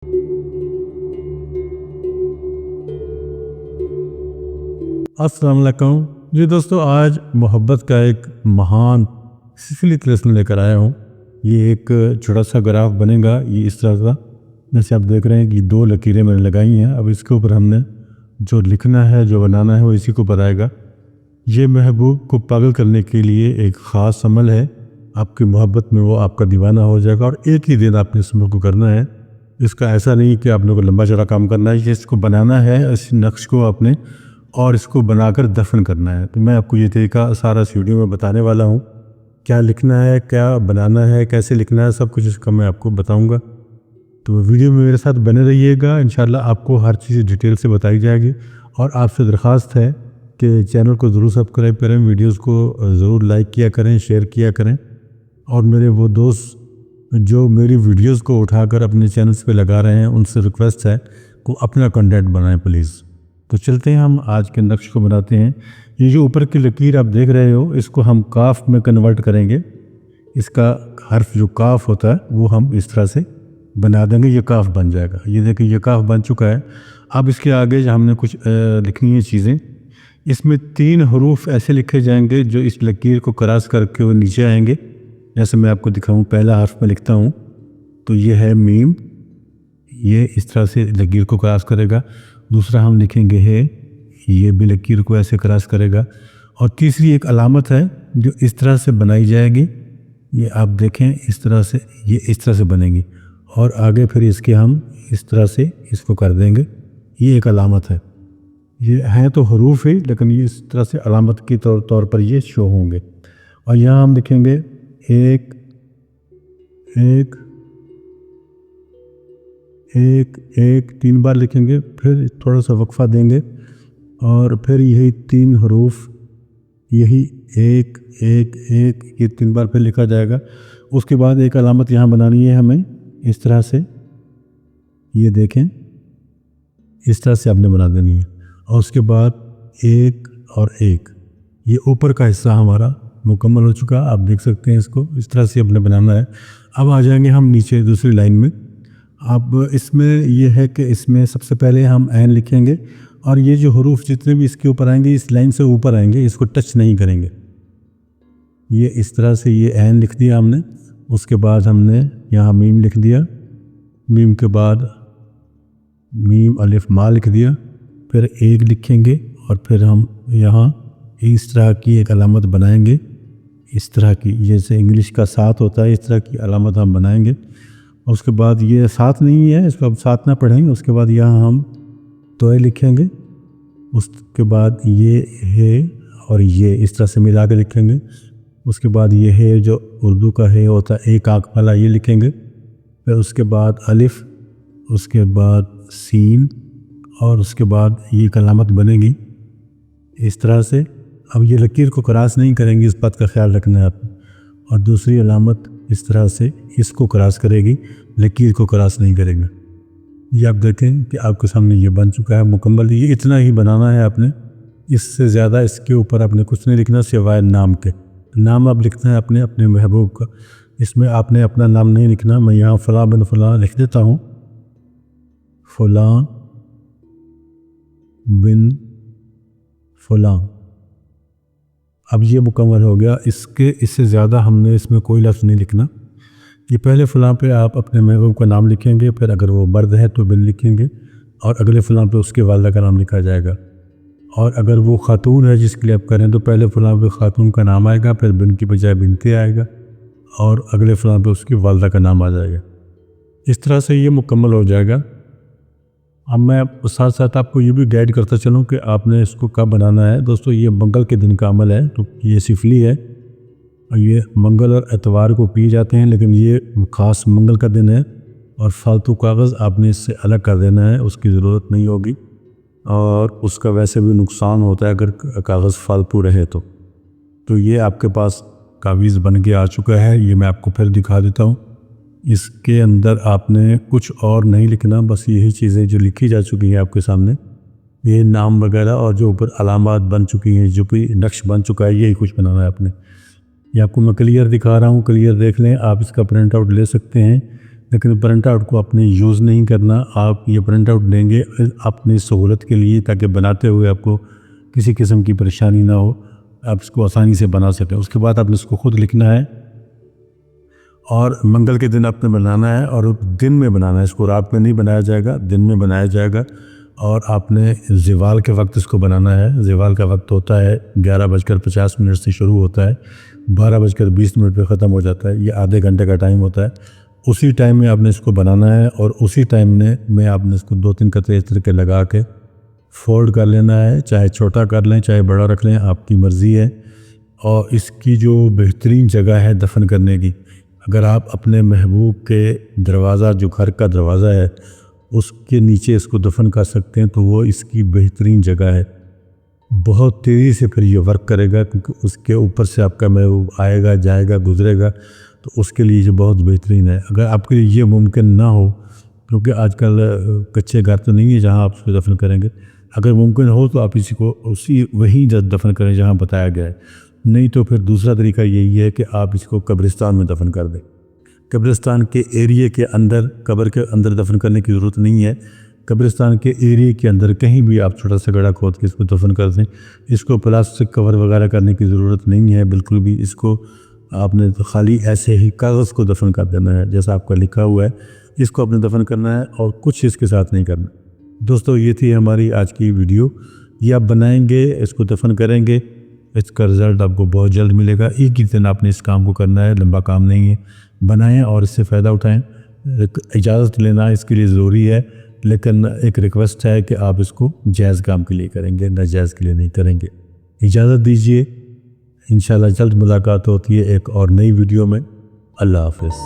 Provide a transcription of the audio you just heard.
अस्सलाम वालेकुम जी दोस्तों, आज मोहब्बत का एक महान सिलसिला लेसन लेकर आया हूँ। ये एक छोटा सा ग्राफ बनेगा, ये इस तरह का, जैसे आप देख रहे हैं कि दो लकीरें मैंने लगाई हैं। अब इसके ऊपर हमने जो लिखना है, जो बनाना है, वो इसी को बताएगा। ये महबूब को पागल करने के लिए एक ख़ास अमल है। आपकी मोहब्बत में वो आपका दीवाना हो जाएगा और एक ही दिन आपने इस अमल को करना है। इसका ऐसा नहीं कि आप लोगों को लंबा चौड़ा काम करना है, ये इसको बनाना है, इस नक्श को आपने, और इसको बनाकर दफन करना है। तो मैं आपको ये तरीका सारा इस वीडियो में बताने वाला हूँ। क्या लिखना है, क्या बनाना है, कैसे लिखना है, सब कुछ इसका मैं आपको बताऊँगा। तो वीडियो में मेरे साथ बने रहिएगा, इंशाल्लाह आपको हर चीज़ डिटेल से बताई जाएगी। और आपसे दरख्वास्त है कि चैनल को ज़रूर सब्सक्राइब करें, वीडियोस को ज़रूर लाइक किया करें, शेयर किया करें। और मेरे वो दोस्त जो मेरी वीडियोस को उठाकर अपने चैनल्स पे लगा रहे हैं, उनसे रिक्वेस्ट है कि अपना कंटेंट बनाएं प्लीज़। तो चलते हैं, हम आज के नक्श को बनाते हैं। ये जो ऊपर की लकीर आप देख रहे हो, इसको हम काफ में कन्वर्ट करेंगे। इसका हर्फ जो काफ होता है वो हम इस तरह से बना देंगे, ये काफ बन जाएगा। ये देखिए, ये काफ बन चुका है। अब इसके आगे जो हमने कुछ लिखनी है चीज़ें, इसमें 3 हरूफ ऐसे लिखे जाएंगे जो इस लकीर को क्रॉस करके वो नीचे आएंगे। जैसे मैं आपको दिखाऊं, पहला हर्फ में लिखता हूं तो ये है मीम, ये इस तरह से लकीर को क्रॉस करेगा। दूसरा हम लिखेंगे है, ये भी लकीर को ऐसे क्रॉस करेगा। और तीसरी एक अलामत है जो इस तरह से बनाई जाएगी, ये आप देखें, इस तरह से, ये इस तरह से बनेगी। और आगे फिर इसके हम इस तरह से इसको कर देंगे। ये एक अलामत है। ये हैं तो हरूफ ही, लेकिन ये इस तरह से अलामत के तौर पर ये शो होंगे। और यहाँ हम लिखेंगे एक एक एक एक 3 बार लिखेंगे, फिर थोड़ा सा वक्फा देंगे और फिर यही 3 हरूफ, यही एक एक एक, ये 3 बार फिर लिखा जाएगा। उसके बाद एक अलामत यहाँ बनानी है हमें, इस तरह से, ये देखें, इस तरह से आपने बना देनी है। और उसके बाद एक और एक, ये ऊपर का हिस्सा हमारा मुकम्मल हो चुका। आप देख सकते हैं, इसको इस तरह से अपने बनाना है। अब आ जाएंगे हम नीचे दूसरी लाइन में। अब इसमें यह है कि इसमें सबसे पहले हम ऐन लिखेंगे और ये जो हरूफ जितने भी इसके ऊपर आएंगे, इस लाइन से ऊपर आएंगे, इसको टच नहीं करेंगे। ये इस तरह से ये ऐन लिख दिया हमने। उसके बाद हमने यहाँ मीम लिख दिया, मीम के बाद मीम अलिफ मा लिख दिया, फिर एक लिखेंगे और फिर हम यहाँ इस तरह की एक अलामत बनाएंगे, इस तरह की, जैसे इंग्लिश का 7 होता है, इस तरह की अलामत हम बनाएंगे। और उसके बाद ये 7 नहीं है, इसको अब 7 ना पढ़ेंगे। उसके बाद यहाँ हम तोय लिखेंगे, उसके बाद ये है और ये इस तरह से मिला के लिखेंगे। उसके बाद ये है जो उर्दू का है होता है एक आँख वाला, ये लिखेंगे। फिर उसके बाद अलिफ, उसके बाद सीन, और उसके बाद ये एक अलामत बनेगी इस तरह से। अब ये लकीर को क्रॉस नहीं करेंगे, इस बात का ख्याल रखना है आप। और दूसरी अलामत इस तरह से इसको क्रॉस करेगी, लकीर को क्रॉस नहीं करेगा। ये आप देखें कि आपके सामने ये बन चुका है मुकम्मल। ये इतना ही बनाना है आपने, इससे ज़्यादा इसके ऊपर आपने कुछ नहीं लिखना सिवाय नाम के। नाम आप लिखना है अपने अपने महबूब का, इसमें आपने अपना नाम नहीं लिखना। मैं यहाँ फ़लाँ बिन फ़लाँ लिख देता हूँ, फ़लाँ बिन फ़लाँ। अब ये मुकम्मल हो गया। इससे ज़्यादा हमने इसमें कोई लफ्ज़ नहीं लिखना। ये पहले फ़लाँ पे आप अपने महबूब का नाम लिखेंगे, फिर अगर वो मर्द है तो बिन लिखेंगे, और अगले फ़लाँ पे उसके वालिदा का नाम लिखा जाएगा। और अगर वो ख़ातून है जिसके लिए आप करें तो पहले फ़लाँ पे ख़ातून का नाम आएगा, फिर बिन की बजाय बिनते आएगा, और अगले फ़लाँ पे उसकी वालिदा का नाम आ जाएगा। इस तरह से ये मुकम्मल हो जाएगा। अब मैं साथ साथ आपको ये भी गाइड करता चलूँ कि आपने इसको कब बनाना है। दोस्तों, ये मंगल के दिन का अमल है, तो ये सिफली है और ये मंगल और एतवार को पिए जाते हैं, लेकिन ये ख़ास मंगल का दिन है। और फालतू कागज़ आपने इससे अलग कर देना है, उसकी ज़रूरत नहीं होगी, और उसका वैसे भी नुकसान होता है अगर कागज़ फालतू रहे तो ये आपके पास कावीज़ बन के आ चुका है। ये मैं आपको फिर दिखा देता हूँ। इसके अंदर आपने कुछ और नहीं लिखना, बस यही चीज़ें जो लिखी जा चुकी हैं आपके सामने, ये नाम वगैरह और जो ऊपर अलामात बन चुकी हैं, जो भी नक्श बन चुका है, यही कुछ बनाना है आपने। ये आपको मैं क्लियर दिखा रहा हूँ, क्लियर देख लें। आप इसका प्रिंट आउट ले सकते हैं لیکن پرنٹ آؤٹ کو اپنے یوز نہیں کرنا. آپ یہ پرنٹ آؤٹ لیں گے اپنی سہولت کے لیے تاکہ بناتے ہوئے آپ کو کسی قسم کی پریشانی نہ ہو, آپ اس کو آسانی سے بنا سکیں. اس کے بعد آپ نے اس کو خود لکھنا ہے اور منگل کے دن آپ نے بنانا ہے, اور دن میں بنانا ہے. اس کو رات میں نہیں بنایا جائے گا, دن میں بنایا جائے گا. اور آپ نے زوال کے وقت اس کو بنانا ہے. زوال کا وقت ہوتا ہے 11:50 سے شروع ہوتا ہے, 12:20 پہ ختم ہو جاتا ہے. یہ آدھے گھنٹے کا ٹائم ہوتا ہے. اسی ٹائم میں آپ نے اس کو بنانا ہے, اور اسی ٹائم میں آپ نے اس کو 2-3 قطرے اس طرح کے لگا کے فولڈ کر لینا ہے. چاہے چھوٹا کر لیں چاہے بڑا رکھ لیں, آپ کی مرضی ہے. اور اس کی جو بہترین جگہ ہے دفن کرنے کی, اگر آپ اپنے محبوب کے دروازہ, جو گھر کا دروازہ ہے, اس کے نیچے اس کو دفن کر سکتے ہیں تو وہ اس کی بہترین جگہ ہے. بہت تیزی سے پھر یہ ورک کرے گا, کیونکہ اس کے اوپر سے آپ کا محبوب آئے گا, جائے گا, گزرے گا, تو اس کے لیے یہ بہت بہترین ہے. اگر آپ کے لیے یہ ممکن نہ ہو, کیونکہ آج کل کچے گھر تو نہیں ہے جہاں آپ اس کو دفن کریں گے, اگر ممکن ہو تو آپ اسی کو وہیں دفن کریں جہاں بتایا گیا ہے. نہیں تو پھر دوسرا طریقہ یہی ہے کہ آپ اس کو قبرستان میں دفن کر دیں. قبرستان کے ایریے کے اندر, قبر کے اندر دفن کرنے کی ضرورت نہیں ہے. قبرستان کے ایریے کے اندر کہیں بھی آپ چھوٹا سا گڑھا کھود کے اس کو دفن کر دیں. اس کو پلاسٹک کور وغیرہ کرنے کی ضرورت نہیں ہے بالکل بھی. اس کو آپ نے خالی ایسے ہی کاغذ کو دفن کر دینا ہے جیسا آپ کا لکھا ہوا ہے, اس کو آپ نے دفن کرنا ہے اور کچھ اس کے ساتھ نہیں کرنا. دوستو یہ تھی ہماری آج کی ویڈیو. یہ آپ بنائیں گے, اس کو دفن کریں گے, اس کا رزلٹ آپ کو بہت جلد ملے گا. ایک ہی دن آپ نے اس کام کو کرنا ہے, لمبا کام نہیں ہے. بنائیں اور اس سے فائدہ اٹھائیں. اجازت لینا اس کے لیے ضروری ہے, لیکن ایک ریکویسٹ ہے کہ آپ اس کو جائز کام کے لیے کریں گے, ناجائز کے لیے نہیں کریں گے. اجازت دیجیے, انشاءاللہ جلد ملاقات ہوتی ہے ایک اور نئی ویڈیو میں. اللہ حافظ.